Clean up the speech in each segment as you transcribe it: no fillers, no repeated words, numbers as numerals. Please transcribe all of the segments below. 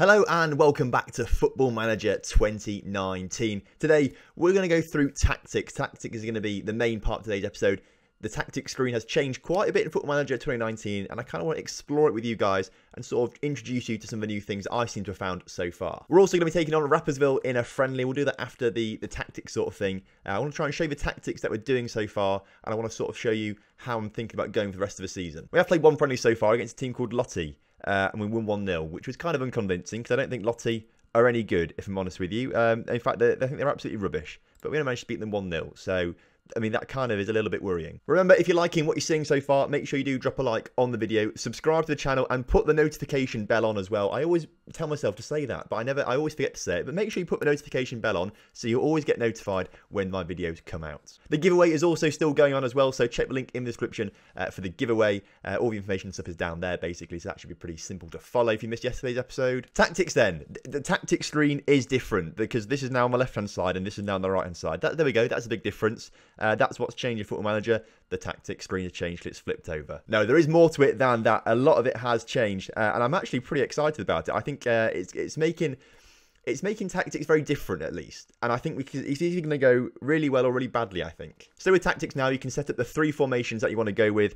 Hello and welcome back to Football Manager 2019. Today we're going to go through tactics. Tactics is going to be the main part of today's episode. The tactics screen has changed quite a bit in Football Manager 2019 and I kind of want to explore it with you guys and sort of introduce you to some of the new things I seem to have found so far. We're also going to be taking on Rapperswil in a friendly. We'll do that after the tactics sort of thing. I want to try and show you the tactics that we're doing so far and I want to sort of show you how I'm thinking about going for the rest of the season. We have played one friendly so far against a team called Lottie. And we won 1-0, which was kind of unconvincing because I don't think Lottie are any good, if I'm honest with you. In fact, I think they're absolutely rubbish. But we only managed to beat them 1-0. So, I mean, that kind of is a little bit worrying. Remember, if you're liking what you're seeing so far, make sure you do drop a like on the video, subscribe to the channel, and put the notification bell on as well. I always tell myself to say that, but I always forget to say it. But make sure you put the notification bell on so you always get notified when my videos come out. The giveaway is also still going on as well, so check the link in the description for the giveaway. All the information and stuff is down there, basically, so that should be pretty simple to follow if you missed yesterday's episode. Tactics then. The tactics screen is different because this is now on the left-hand side and this is now on the right-hand side. There we go, that's a big difference. That's what's changed in Football Manager. The tactics screen has changed, it's flipped over. No, there is more to it than that. A lot of it has changed, and I'm actually pretty excited about it. I think it's making tactics very different, at least. And I think it's either going to go really well or really badly, I think. So with tactics now, you can set up the three formations that you want to go with.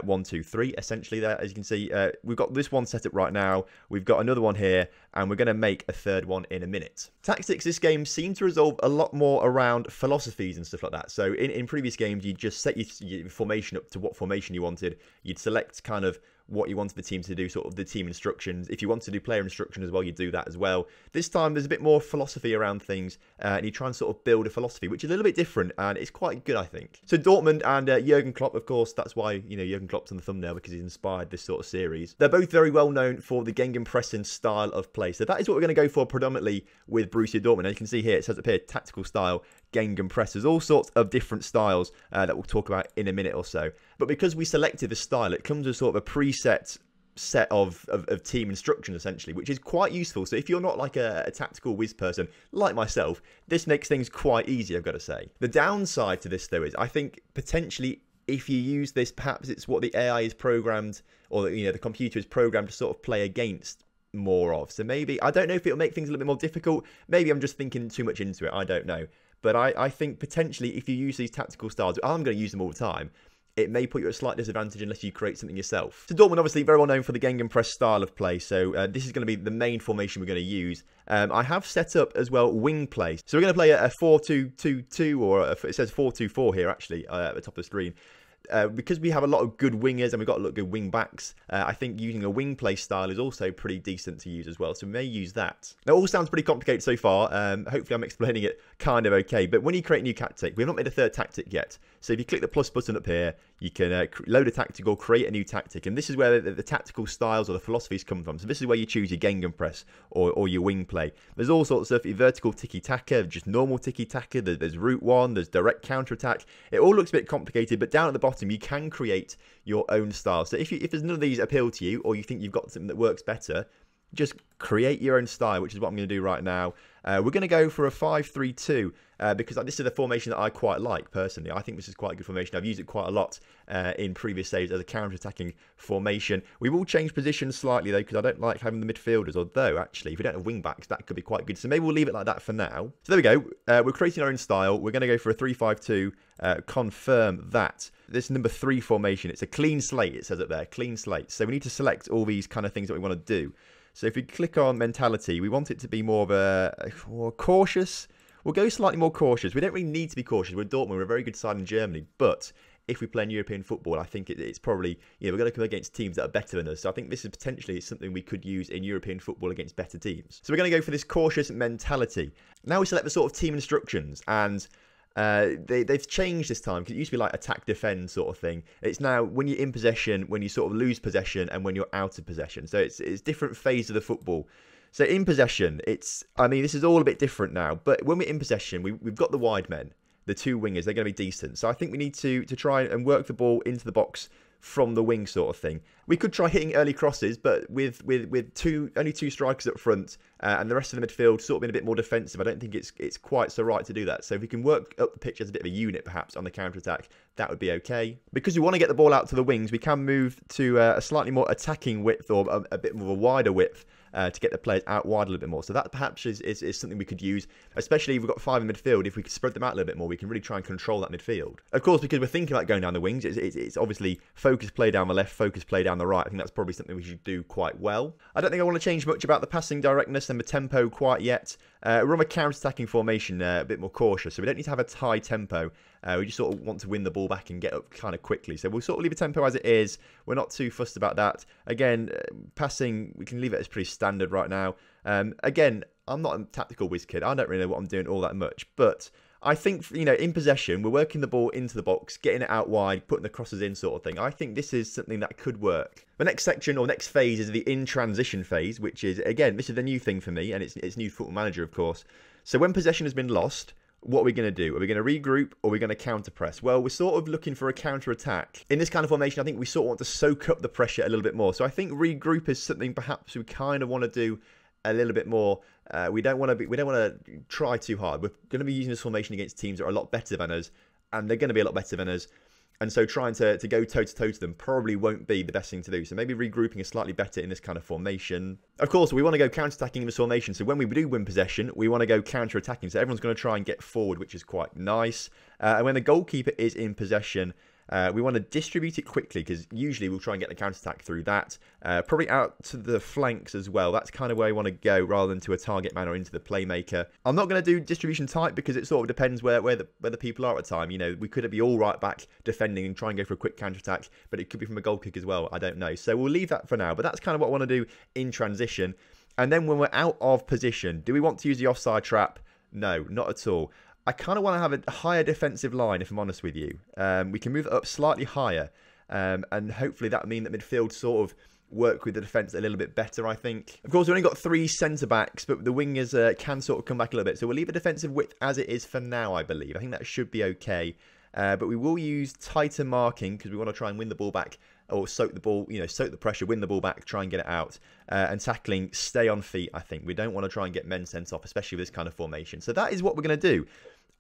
1, 2, 3, essentially there. As you can see, we've got this one set up right now. We've got another one here, and we're going to make a third one in a minute. Tactics this game seemed to resolve a lot more around philosophies and stuff like that. So in previous games, you just set your formation up to what formation you wanted. You'd select kind of what you wanted the team to do, sort of the team instructions. If you want to do player instruction as well, you do that as well. This time, there's a bit more philosophy around things, and you try and sort of build a philosophy, which is a little bit different, and it's quite good, I think. So Dortmund and Jurgen Klopp, of course, that's why, you know, Jurgen Klopp's on the thumbnail, because he's inspired this sort of series. They're both very well known for the Gegenpressing style of play. So that is what we're going to go for predominantly with Borussia Dortmund. And you can see here, it says up here, tactical style, Gegenpress. There's all sorts of different styles that we'll talk about in a minute or so. But because we selected the style, it comes with sort of a preset set of team instructions, essentially, which is quite useful. So if you're not like a tactical whiz person like myself, this makes things quite easy, I've got to say. The downside to this, though, is I think potentially if you use this, perhaps it's what the AI is programmed, or the computer is programmed to sort of play against more of. So maybe, I don't know if it'll make things a little bit more difficult. Maybe I'm just thinking too much into it, I don't know. But I think potentially if you use these tactical styles, I'm going to use them all the time, it may put you at a slight disadvantage unless you create something yourself. So Dortmund, obviously, very well known for the Gegenpress style of play. So this is going to be the main formation we're going to use. I have set up as well wing play. So we're going to play a 4-2-2-2, or it says 4-2-4 here, actually, at the top of the screen. Because we have a lot of good wingers and we've got a lot of good wing backs, I think using a wing play style is also pretty decent to use as well. So we may use that. Now, it all sounds pretty complicated so far. Hopefully, I'm explaining it kind of okay. But when you create a new tactic, we've not made a third tactic yet. So if you click the plus button up here, you can load a tactic or create a new tactic. And this is where the tactical styles or the philosophies come from. So this is where you choose your Gegenpress or your wing play. There's all sorts of stuff. Your vertical tiki-taka, just normal tiki-taka. There's route one. There's direct counter-attack. It all looks a bit complicated, but down at the bottom, you can create your own style. So if there's none of these appeal to you, or you think you've got something that works better, just create your own style, which is what I'm going to do right now. We're going to go for a 5-3-2 because this is a formation that I quite like, personally. I think this is quite a good formation. I've used it quite a lot in previous saves as a counter-attacking formation. We will change positions slightly, though, because I don't like having the midfielders, although, actually, if we don't have wing-backs, that could be quite good. So maybe we'll leave it like that for now. So there we go. We're creating our own style. We're going to go for a 3-5-2, confirm that. This number 3 formation, it's a clean slate, it says up there, clean slate. So we need to select all these kind of things that we want to do. So if we click on mentality, we want it to be more of a more cautious. We'll go slightly more cautious. We don't really need to be cautious. We're Dortmund. We're a very good side in Germany. But if we play in European football, I think it's probably, we're going to come against teams that are better than us. So I think this is potentially something we could use in European football against better teams. So we're going to go for this cautious mentality. Now we select the sort of team instructions, and they've changed this time, because it used to be like attack, defend sort of thing. It's now when you're in possession, when you sort of lose possession, and when you're out of possession. So it's different phase of the football. So in possession, this is all a bit different now. But when we're in possession, we've got the wide men, the two wingers. They're going to be decent. So I think we need to try and work the ball into the box from the wing sort of thing. We could try hitting early crosses, but with only two strikers up front and the rest of the midfield sort of being a bit more defensive, I don't think it's quite so right to do that. So if we can work up the pitch as a bit of a unit perhaps on the counter-attack, that would be okay. Because we want to get the ball out to the wings, we can move to a slightly more attacking width, or a bit more of a wider width. to get the players out wide a little bit more. So that perhaps is something we could use, especially if we've got 5 in midfield. If we could spread them out a little bit more, we can really try and control that midfield. Of course, because we're thinking about going down the wings, it's obviously focus play down the left, focus play down the right. I think that's probably something we should do quite well. I don't think I want to change much about the passing directness and the tempo quite yet. We're on a counter-attacking formation, a bit more cautious, so we don't need to have a high tempo. We just sort of want to win the ball back and get up kind of quickly. So we'll sort of leave the tempo as it is. We're not too fussed about that. Again, passing, we can leave it as pretty standard right now. Again, I'm not a tactical whiz kid. I don't really know what I'm doing all that much. But I think, you know, in possession, we're working the ball into the box, getting it out wide, putting the crosses in sort of thing. I think this is something that could work. The next section or next phase is the in-transition phase, which is, again, this is the new thing for me, and it's new Football Manager, of course. So when possession has been lost, what are we going to do? Are we going to regroup or are we going to counter-press? Well, we're sort of looking for a counter-attack. In this kind of formation, I think we sort of want to soak up the pressure a little bit more. So I think regroup is something perhaps we kind of want to do a little bit more. We don't want to try too hard. We're going to be using this formation against teams that are a lot better than us, and they're going to be a lot better than us. And so trying to go toe-to-toe to them probably won't be the best thing to do. So maybe regrouping is slightly better in this kind of formation. Of course, we want to go counter-attacking in this formation. So when we do win possession, we want to go counter-attacking. So everyone's going to try and get forward, which is quite nice. And when the goalkeeper is in possession, we want to distribute it quickly because usually we'll try and get the counter-attack through that. Probably out to the flanks as well. That's kind of where I want to go rather than to a target man or into the playmaker. I'm not going to do distribution type because it sort of depends where the people are at the time. You know, we could be all right back defending and try and go for a quick counter-attack, but it could be from a goal kick as well. I don't know. So we'll leave that for now. But that's kind of what I want to do in transition. And then when we're out of position, do we want to use the offside trap? No, not at all. I kind of want to have a higher defensive line, if I'm honest with you. We can move it up slightly higher, and hopefully that will mean that midfield sort of work with the defence a little bit better, I think. Of course, we've only got 3 centre-backs, but the wingers can sort of come back a little bit. So we'll leave a defensive width as it is for now, I believe. I think that should be okay. But we will use tighter marking because we want to try and win the ball back or soak the ball, you know, soak the pressure, win the ball back, try and get it out. And tackling, stay on feet, I think. We don't want to try and get men sent off, especially with this kind of formation. So that is what we're going to do.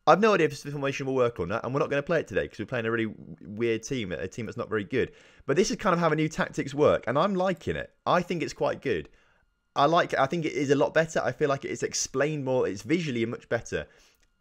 I've no idea if this formation will work or not, and we're not going to play it today because we're playing a really weird team, a team that's not very good. But this is kind of how the new tactics work, and I'm liking it. I think it's quite good. I like it. I think it is a lot better. I feel like it's explained more. It's visually much better.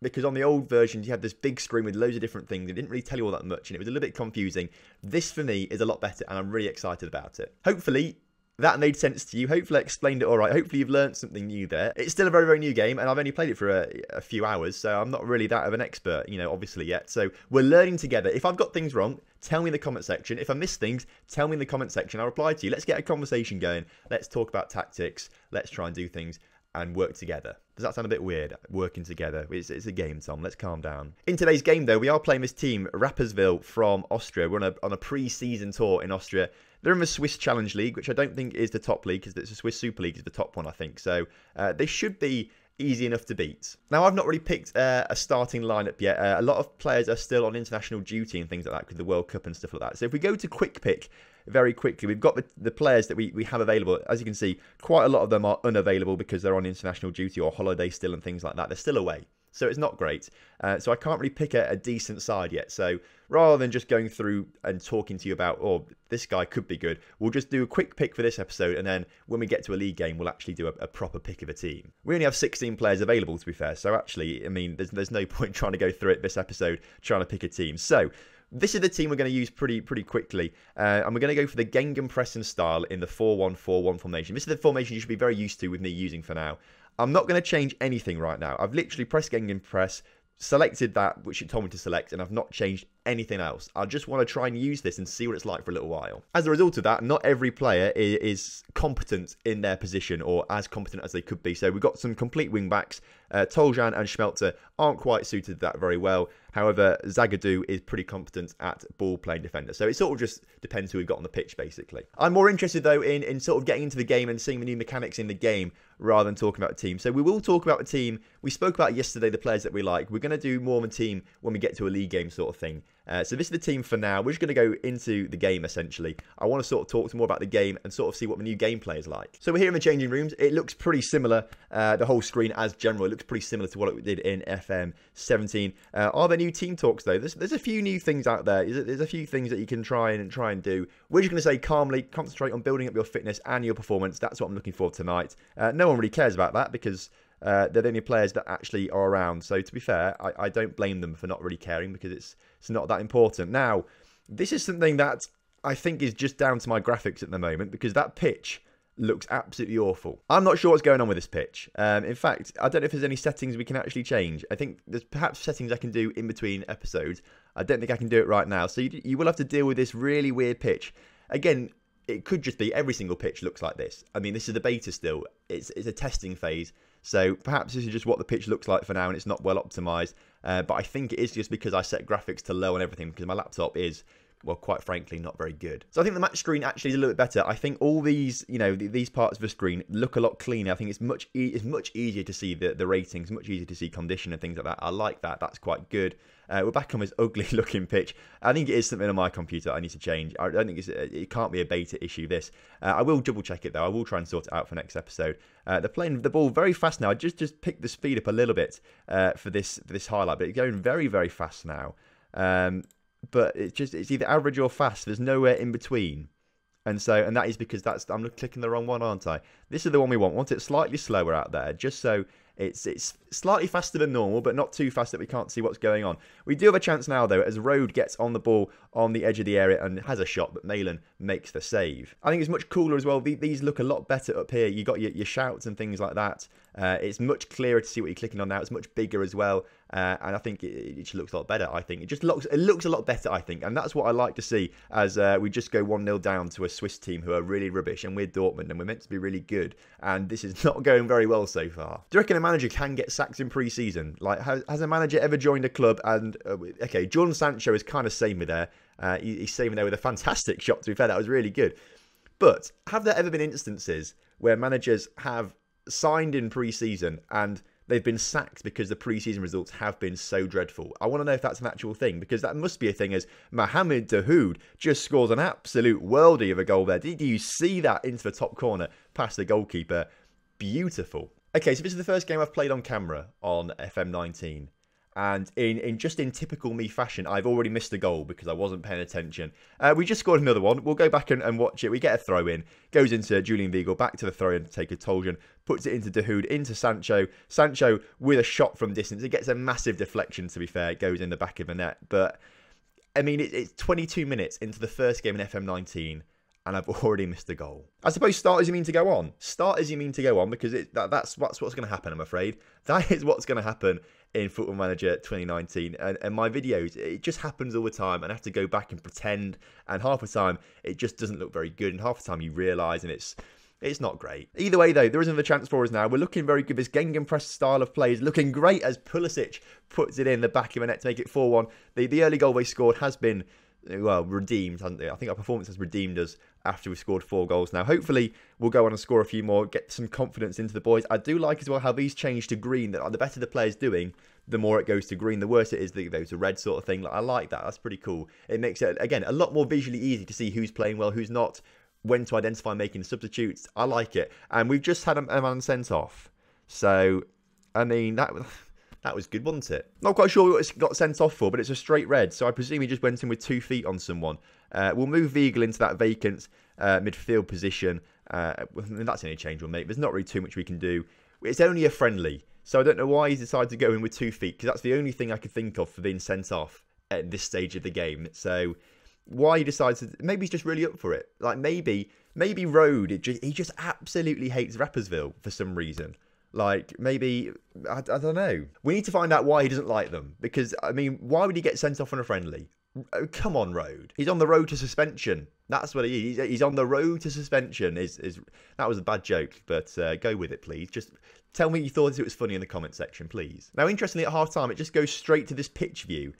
Because on the old versions, you had this big screen with loads of different things. It didn't really tell you all that much, and it was a little bit confusing. This, for me, is a lot better, and I'm really excited about it. Hopefully, that made sense to you. Hopefully, I explained it all right. Hopefully, you've learned something new there. It's still a very, very new game, and I've only played it for a few hours, so I'm not really that of an expert, you know, obviously yet. So we're learning together. If I've got things wrong, tell me in the comment section. If I miss things, tell me in the comment section. I'll reply to you. Let's get a conversation going. Let's talk about tactics. Let's try and do things and work together. Does that sound a bit weird? Working together. It's a game, Tom. Let's calm down. In today's game, though, we are playing this team, Rapperswil from Austria. We're on a pre-season tour in Austria. They're in the Swiss Challenge League, which I don't think is the top league, because the Swiss Super League is the top one, I think. So they should be easy enough to beat. Now, I've not really picked a starting lineup yet. A lot of players are still on international duty and things like that, because the World Cup and stuff like that. So if we go to quick pick very quickly, we've got the players that we have available. As you can see, quite a lot of them are unavailable because they're on international duty or holiday still and things like that. They're still away. So it's not great. So I can't really pick a decent side yet. So rather than just going through and talking to you about, oh, this guy could be good, we'll just do a quick pick for this episode. And then when we get to a league game, we'll actually do a proper pick of a team. We only have 16 players available, to be fair. So actually, I mean, there's no point trying to go through it this episode, trying to pick a team. So this is the team we're going to use pretty quickly. And we're going to go for the Gegenpressing style in the 4-1-4-1 formation. This is the formation you should be very used to with me using for now. I'm not going to change anything right now. I've literally pressed Gegenpress, selected that, which it told me to select, and I've not changed anything else. I just want to try and use this and see what it's like for a little while. As a result of that, not every player is competent in their position or as competent as they could be. So we've got some complete wing backs. Toljan and Schmelzer aren't quite suited to that very well. However, Zagadou is pretty competent at ball-playing defender. So it sort of just depends who we've got on the pitch, basically. I'm more interested, though, in sort of getting into the game and seeing the new mechanics in the game rather than talking about the team. So we will talk about the team. We spoke about yesterday the players that we like. We're going to do more of a team when we get to a league game sort of thing. So this is the team for now. We're just going to go into the game, essentially. I want to sort of talk more about the game and sort of see what the new gameplay is like. So we're here in the changing rooms. It looks pretty similar, the whole screen as general. It looks pretty similar to what it did in FM17. Are there new team talks, though? There's a few new things out there. There's a few things that you can try and do. We're just going to say calmly, concentrate on building up your fitness and your performance. That's what I'm looking for tonight. No one really cares about that because they're the only players that actually are around. So to be fair, I don't blame them for not really caring because it's not that important. Now, this is something that I think is just down to my graphics at the moment because that pitch looks absolutely awful. I'm not sure what's going on with this pitch. In fact, I don't know if there's any settings we can actually change. I think there's perhaps settings I can do in between episodes. I don't think I can do it right now. So you will have to deal with this really weird pitch. Again, it could just be every single pitch looks like this. I mean, this is the beta still. It's a testing phase. So perhaps this is just what the pitch looks like for now and it's not well optimized. But I think it is just because I set graphics to low and everything because my laptop is, well, quite frankly, not very good. So I think the match screen actually is a little bit better. I think all these, these parts of the screen look a lot cleaner. I think it's much easier to see the ratings, much easier to see condition and things like that. I like that. That's quite good. We're back on this ugly looking pitch. I think it is something on my computer I need to change. I don't think it can't be a beta issue, this. I will double check it though. I will try and sort it out for next episode. They're playing the ball very fast now. I just picked the speed up a little bit for this highlight, but it's going very, very fast now. But it's either average or fast. There's nowhere in between. And that is because I'm clicking the wrong one, aren't I? This is the one we want. We want it slightly slower out there, just so it's slightly faster than normal, but not too fast that we can't see what's going on. We do have a chance now, though, as Rode gets on the ball on the edge of the area and has a shot, but Malin makes the save. I think it's much cooler as well. These look a lot better up here. You got your shouts and things like that. It's much clearer to see what you're clicking on now. It's much bigger as well, and I think it just looks a lot better. I think it looks a lot better. I think, and that's what I like to see as we just go 1-0 down to a Swiss team who are really rubbish, and we're Dortmund and we're meant to be really good, and this is not going very well so far. Do you reckon a manager can get sacked in pre-season? Like, has a manager ever joined a club and okay, Jordan Sancho is kind of saving me there. He's saving there with a fantastic shot. To be fair, that was really good. But have there ever been instances where managers have signed in pre-season and they've been sacked because the pre-season results have been so dreadful? I want to know if that's an actual thing, because that must be a thing, as Mohamed Dahoud just scores an absolute worldie of a goal there. Did you see that into the top corner past the goalkeeper? Beautiful. Okay, so this is the first game I've played on camera on FM19. And in typical me fashion, I've already missed a goal because I wasn't paying attention. We just scored another one. We'll go back and watch it. We get a throw in. Goes into Julian Weigl. Back to the throw in to take a Toljan. Puts it into Dahoud. Into Sancho. Sancho with a shot from distance. It gets a massive deflection, to be fair. It goes in the back of the net. But, I mean, it's 22 minutes into the first game in FM19. And I've already missed a goal. I suppose start as you mean to go on. Start as you mean to go on, because that's what's going to happen, I'm afraid. That is what's going to happen in Football Manager 2019. And my videos, it just happens all the time. And I have to go back and pretend. And half the time, it just doesn't look very good. And half the time, you realise, and it's not great. Either way, though, there is another chance for us now. We're looking very good. This Gegenpress style of play is looking great as Pulisic puts it in the back of the net to make it 4-1. The early goal they scored has been, well, redeemed, hasn't it? I think our performance has redeemed us after we've scored 4 goals now. Hopefully, we'll go on and score a few more, get some confidence into the boys. I do like as well how these change to green. That the better the player's doing, the more it goes to green. The worse it is, the goes to red sort of thing. I like that. That's pretty cool. It makes it, again, a lot more visually easy to see who's playing well, who's not, when to identify making substitutes. I like it. And we've just had a man sent off. So, I mean, that was good, wasn't it? Not quite sure what it got sent off for, but it's a straight red. So I presume he just went in with 2 feet on someone. We'll move Weigl into that vacant midfield position. That's only a change we'll make. There's not really too much we can do. It's only a friendly. So I don't know why he's decided to go in with 2 feet, because that's the only thing I could think of for being sent off at this stage of the game. So why he decides to... Maybe he's just really up for it. Like, maybe Rode, he just absolutely hates Rapperswil for some reason. Like, maybe, I don't know. We need to find out why he doesn't like them. Because, I mean, why would he get sent off on a friendly? Oh, come on, Rode. He's on the road to suspension. That's what he is. He's on the road to suspension. That was a bad joke, but go with it, please. Just tell me you thought it was funny in the comment section, please. Now, interestingly, at half-time, it just goes straight to this pitch view.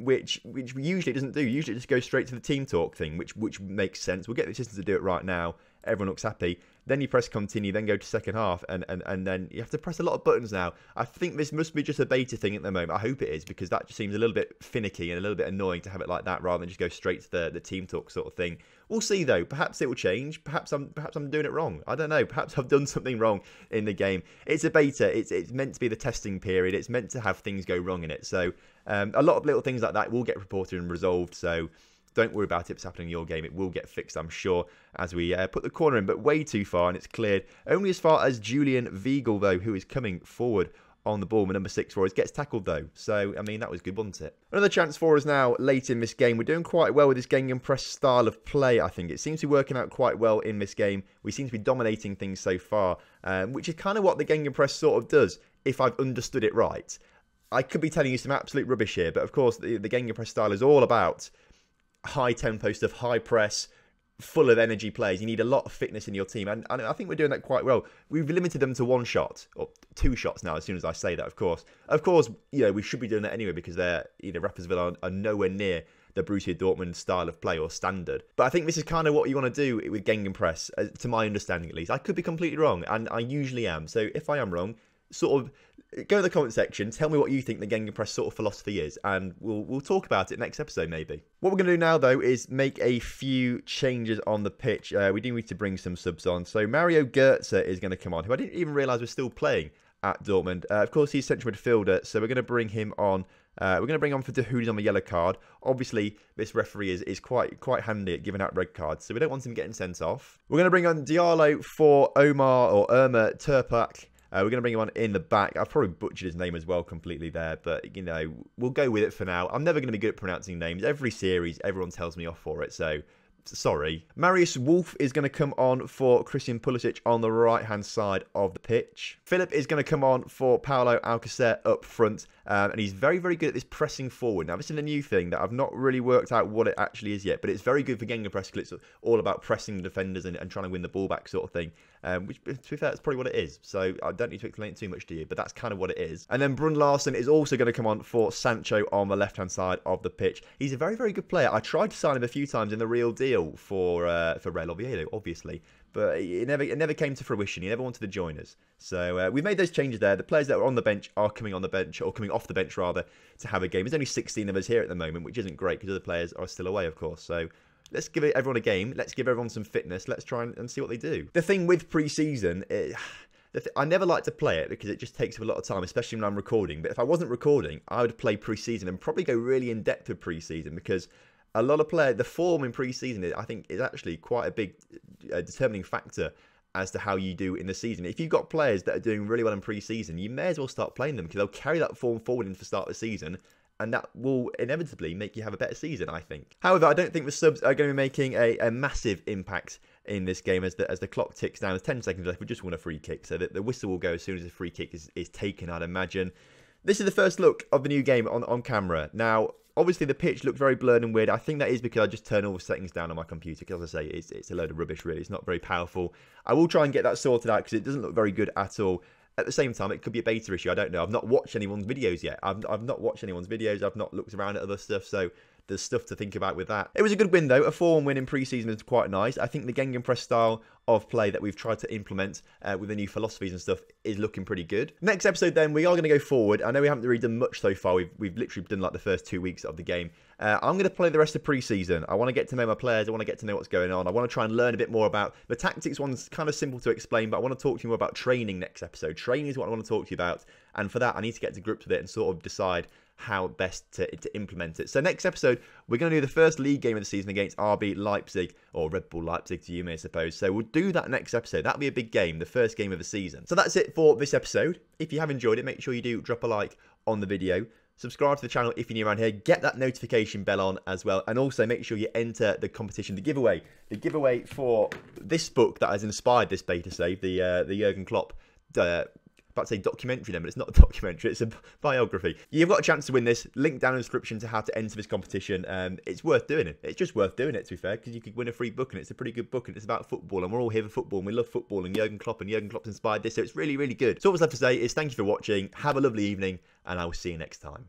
Which usually it doesn't do. Usually it just goes straight to the team talk thing, which makes sense. We'll get the assistant to do it right now. everyone looks happy. Then you press continue, then go to second half, and then you have to press a lot of buttons now. I think this must be just a beta thing at the moment. I hope it is, because that just seems a little bit finicky and a little bit annoying to have it like that rather than just go straight to the team talk sort of thing. We'll see though. Perhaps it will change. Perhaps I'm doing it wrong. I don't know. Perhaps I've done something wrong in the game. It's a beta. It's meant to be the testing period. It's meant to have things go wrong in it. So a lot of little things like that will get reported and resolved. So don't worry about it if it's happening in your game. It will get fixed, I'm sure, as we put the corner in, but way too far, and it's cleared. Only as far as Julian Weigl, though, who is coming forward on the ball with number 6 for us. Gets tackled, though. So, I mean, that was good, wasn't it? Another chance for us now late in this game. We're doing quite well with this gegenpress style of play, I think. It seems to be working out quite well in this game. We seem to be dominating things so far, which is kind of what the gegenpress sort of does, if I've understood it right. I could be telling you some absolute rubbish here, but of course, the gegenpress style is all about high tempo stuff, high press, full of energy players. You need a lot of fitness in your team, and I think we're doing that quite well. We've limited them to 1 shot, or 2 shots now, as soon as I say that, of course. Of course, we should be doing that anyway, because they're, Rapperswil are nowhere near the Borussia Dortmund style of play or standard. But I think this is kind of what you want to do with gegenpress, to my understanding at least. I could be completely wrong, and I usually am. So if I am wrong, sort of go in the comment section, tell me what you think the gegenpress sort of philosophy is, and we'll talk about it next episode maybe. What we're going to do now, though, is make a few changes on the pitch. We do need to bring some subs on. So Mario Götze is going to come on, who I didn't even realise was still playing at Dortmund. Of course, he's central midfielder, so we're going to bring him on. We're going to bring on for Dahoud on the yellow card. Obviously, this referee is quite handy at giving out red cards, so we don't want him getting sent off. We're going to bring on Diallo for Irma Turpak. We're going to bring him on in the back. I've probably butchered his name as well completely there, but, we'll go with it for now. I'm never going to be good at pronouncing names. Every series, everyone tells me off for it, so sorry. Marius Wolf is going to come on for Christian Pulisic on the right-hand side of the pitch. Philip is going to come on for Paulo Alcacer up front, and he's very, very good at this pressing forward. Now, this is a new thing that I've not really worked out what it actually is yet, but it's very good for gegenpress because it's all about pressing the defenders and trying to win the ball back sort of thing, which, to be fair, that's probably what it is. So I don't need to explain it too much to you, but that's kind of what it is. And then Brun Larsen is also going to come on for Sancho on the left-hand side of the pitch. He's a very, very good player. I tried to sign him a few times in the real deal for Real Oviedo, obviously, but it never came to fruition. He never wanted to join us. So we've made those changes there. The players that are on the bench are coming on the bench, or coming off the bench rather, to have a game. There's only 16 of us here at the moment, which isn't great because other players are still away, of course. So let's give everyone a game. Let's give everyone some fitness. Let's try and see what they do. The thing with pre-season, I never like to play it because it just takes up a lot of time, especially when I'm recording. But if I wasn't recording, I would play pre-season and probably go really in depth with pre-season, because a lot of players, the form in pre-season, I think, is actually quite a big determining factor as to how you do in the season. If you've got players that are doing really well in pre-season, you may as well start playing them, because they'll carry that form forward into the start of the season, and that will inevitably make you have a better season, I think. However, I don't think the subs are going to be making a massive impact in this game as the clock ticks down. There's 10 seconds left. We just want a free kick, so the whistle will go as soon as the free kick is taken, I'd imagine. This is the first look of the new game on camera. Now, obviously, the pitch looked very blurred and weird. I think that is because I just turned all the settings down on my computer, because, as I say, it's a load of rubbish, really. It's not very powerful. I will try and get that sorted out, because it doesn't look very good at all. At the same time, it could be a beta issue. I don't know. I've not watched anyone's videos yet. I've not watched anyone's videos. I've not looked around at other stuff, so there's stuff to think about with that. It was a good win, though. A 4-1 win in pre-season is quite nice. I think the gegenpress style of play that we've tried to implement with the new philosophies and stuff is looking pretty good. Next episode, then, we are going to go forward. I know we haven't really done much so far. We've literally done like the first 2 weeks of the game. I'm going to play the rest of pre-season. I want to get to know my players. I want to get to know what's going on. I want to try and learn a bit more about the tactics. One's kind of simple to explain, but I want to talk to you more about training next episode. Training is what I want to talk to you about, and for that, I need to get to grips with it and sort of decide how best to implement it. So next episode, we're going to do the first league game of the season against RB Leipzig, or Red Bull Leipzig to you, may suppose. So we'll do that next episode. That'll be a big game, the first game of the season. So that's it for this episode. If you have enjoyed it, make sure you do drop a like on the video. Subscribe to the channel if you're new around here. Get that notification bell on as well. And also make sure you enter the competition, the giveaway. The giveaway for this book that has inspired this beta save, the Jurgen Klopp about to say documentary then, but it's not a documentary, it's a biography. You've got a chance to win this. Link down in the description to how to enter this competition. It's worth doing it. It's just worth doing it, to be fair, because you could win a free book, and it's a pretty good book, and it's about football, and we're all here for football, and we love football, and Jurgen Klopp's inspired this, so it's really, really good. So all that's left to say is thank you for watching, have a lovely evening, and I will see you next time.